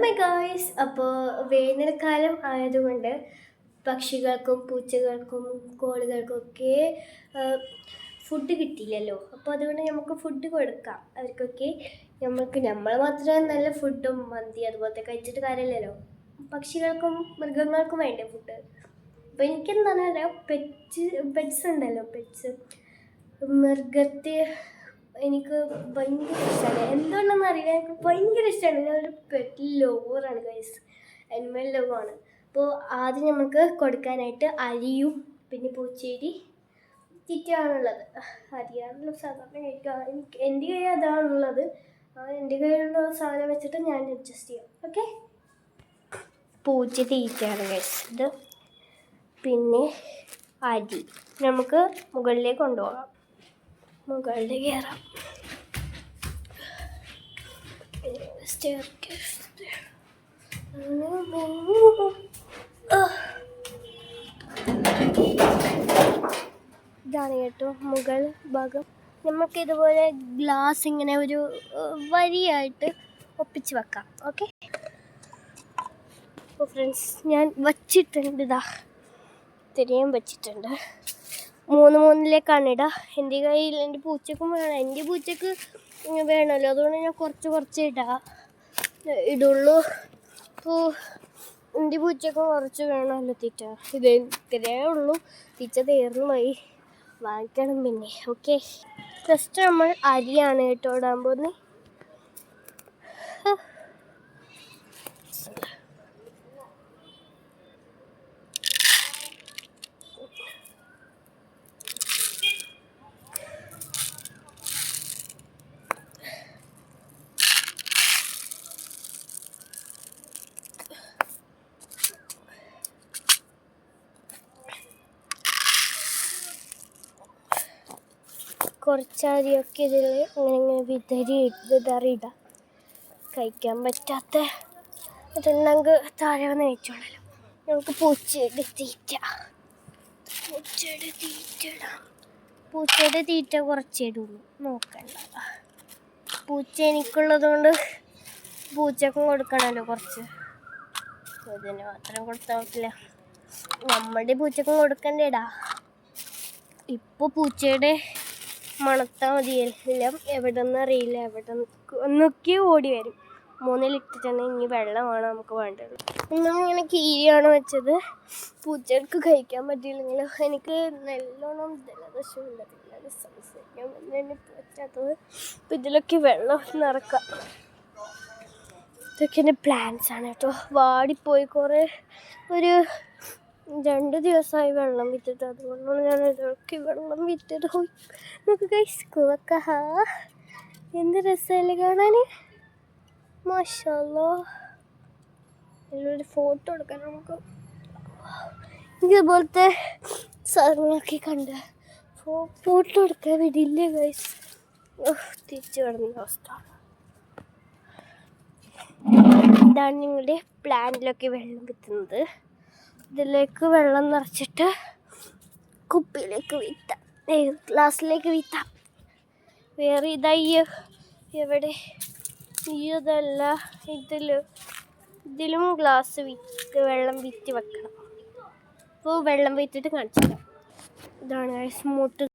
My guys. അപ്പോൾ വേനൽക്കാലം ആയതുകൊണ്ട് പക്ഷികൾക്കും പൂച്ചകൾക്കും കോഴികൾക്കും ഒക്കെ ഫുഡ് കിട്ടിയില്ലല്ലോ. അപ്പോൾ അതുകൊണ്ട് നമുക്ക് ഫുഡ് കൊടുക്കാം അവർക്കൊക്കെ. നമ്മൾ മാത്രം നല്ല ഫുഡും മന്തി അതുപോലത്തെ കഴിച്ചിട്ട് കാര്യമില്ലല്ലോ. പക്ഷികൾക്കും മൃഗങ്ങൾക്കും വേണ്ടേ ഫുഡ്. അപ്പോൾ എനിക്കെന്താണ് പറയുക, പെറ്റ്സ് ഉണ്ടല്ലോ, പെറ്റ്സ് മൃഗത്തെ എനിക്ക് ഭയങ്കര ഇഷ്ടമാണ്. എന്തുകൊണ്ടെന്ന് അറിയില്ല, എനിക്ക് ഭയങ്കര ഇഷ്ടമാണ്. ഞാനൊരു പെറ്റ് ലവറാണ് ഗൈസ്, അനിമൽ ലവാണ്. അപ്പോൾ ആദ്യം നമുക്ക് കൊടുക്കാനായിട്ട് അരിയും പിന്നെ പൂച്ചേരി തീറ്റയാണുള്ളത്. അരിയാണല്ലോ സാധാരണ കഴിക്കുക. എൻ്റെ കയ്യിൽ അതാണുള്ളത്. എൻ്റെ കയ്യിലുള്ള സാധനം വെച്ചിട്ട് ഞാൻ അഡ്ജസ്റ്റ് ചെയ്യാം. ഓക്കെ, പൂച്ച തീറ്റയാണ് ഗൈസ് ഇത്. പിന്നെ അരി നമുക്ക് മുകളിലേക്ക് കൊണ്ടുപോകാം. മുകളിലേക്ക് കയറാം. ഇതാണ് കേട്ടോ മുകൾ ഭാഗം. നമുക്ക് ഇതുപോലെ ഗ്ലാസ് ഇങ്ങനെ ഒരു വരിയായിട്ട് ഒപ്പിച്ച് വെക്കാം. ഓക്കെ, അപ്പോൾ ഫ്രണ്ട്സ് ഞാൻ വച്ചിട്ടുണ്ട്. ഇത്രയും വെച്ചിട്ടുണ്ട്. 3-3ലേക്കാണ് ഇടുക. എൻ്റെ കയ്യിൽ എൻ്റെ പൂച്ചക്കും വേണം. എൻ്റെ പൂച്ചക്ക് വേണമല്ലോ, അതുകൊണ്ട് ഞാൻ കുറച്ച് ഇടുള്ളൂ. അപ്പോൾ എൻ്റെ പൂച്ചക്കും കുറച്ച് വേണമല്ലോ തീറ്റ. ഇത്രയേ ഉള്ളൂ. തീറ്റ തീർന്നു പോയി, വാങ്ങിക്കണം പിന്നെ. ഓക്കെ, ഫസ്റ്റ് നമ്മൾ അരിയാണ് കേട്ടോ ഇടാൻ പോകുന്നത്. കുറച്ചരിയൊക്കെ ഇതിൽ ഇങ്ങനെ വിതറിയിടാം. കഴിക്കാൻ പറ്റാത്ത ഇതുണ്ടെങ്കിൽ താഴെ വന്ന് കഴിച്ചോളല്ലോ. നമുക്ക് പൂച്ചയുടെ തീറ്റ ഇടാം. പൂച്ചയുടെ തീറ്റ കുറച്ചിടുള്ളൂ, നോക്കണ്ട. പൂച്ച എനിക്കുള്ളത് കൊണ്ട് പൂച്ചക്കും കൊടുക്കണമല്ലോ കുറച്ച്. ഇതിന് മാത്രം കൊടുത്താൽ പറ്റില്ല, നമ്മുടെ പൂച്ചക്കും കൊടുക്കണ്ടേടാ. ഇപ്പോൾ പൂച്ചയുടെ മണത്താൽ മതിയെല്ലാം. എവിടെ നിന്ന് അറിയില്ല, എവിടെ നിന്നൊക്കെ ഓടി വരും. 3 ലിറ്ററിന് ഇനി വെള്ളമാണ് നമുക്ക് വേണ്ടത്. നമ്മളിങ്ങനെ കീരിയാണ് വെച്ചത്. പൂച്ചകൾക്ക് കഴിക്കാൻ പറ്റിയില്ലെങ്കിലും എനിക്ക് നല്ലോണം ജലദോഷമുള്ളതില്ല, സംസാരിക്കാൻ പറ്റാത്തത്. അപ്പം ഇതിലൊക്കെ വെള്ളം നിറക്കാം. ഇതൊക്കെ എൻ്റെ പ്ലാന്റ്സ് ആണ് കേട്ടോ. വാടിപ്പോയി കുറേ, ഒരു 2 ദിവസമായി വെള്ളം വിറ്റിട്ട്. അതുകൊണ്ടാണ് ഞാൻ ഇതൊക്കെ വെള്ളം വിറ്റിട്ട് പോയി. നമുക്ക് കഴിക്കുക. എന്ത് രസമല്ലേ കാണാൻ, മാഷാ അല്ലാഹ്. ഇതിലൊരു ഫോട്ടോ എടുക്കാൻ നമുക്ക്. ഇതുപോലത്തെ സാധനങ്ങളൊക്കെ കണ്ട് ഫോട്ടോ എടുക്കാൻ വിടില്ല ഗൈസ്. തിരിച്ചു കിടന്ന അവസ്ഥ. ഇതാണ് നിങ്ങളുടെ പ്ലാന്റിലൊക്കെ വെള്ളം വിത്തുന്നത്. ഇതിലേക്ക് വെള്ളം നിറച്ചിട്ട് കുപ്പിയിലേക്ക് വീത്താം, ഗ്ലാസ്സിലേക്ക് വീത്താം. വേറെ ഇതായി എവിടെ ഇതല്ല, ഇതിലും ഗ്ലാസ് വെള്ളം വിറ്റ് വെക്കണം. അപ്പോൾ വെള്ളം വിറ്റിട്ട് കാണിച്ചു തരാം. ഇതാണ് സ്മൂത്ത്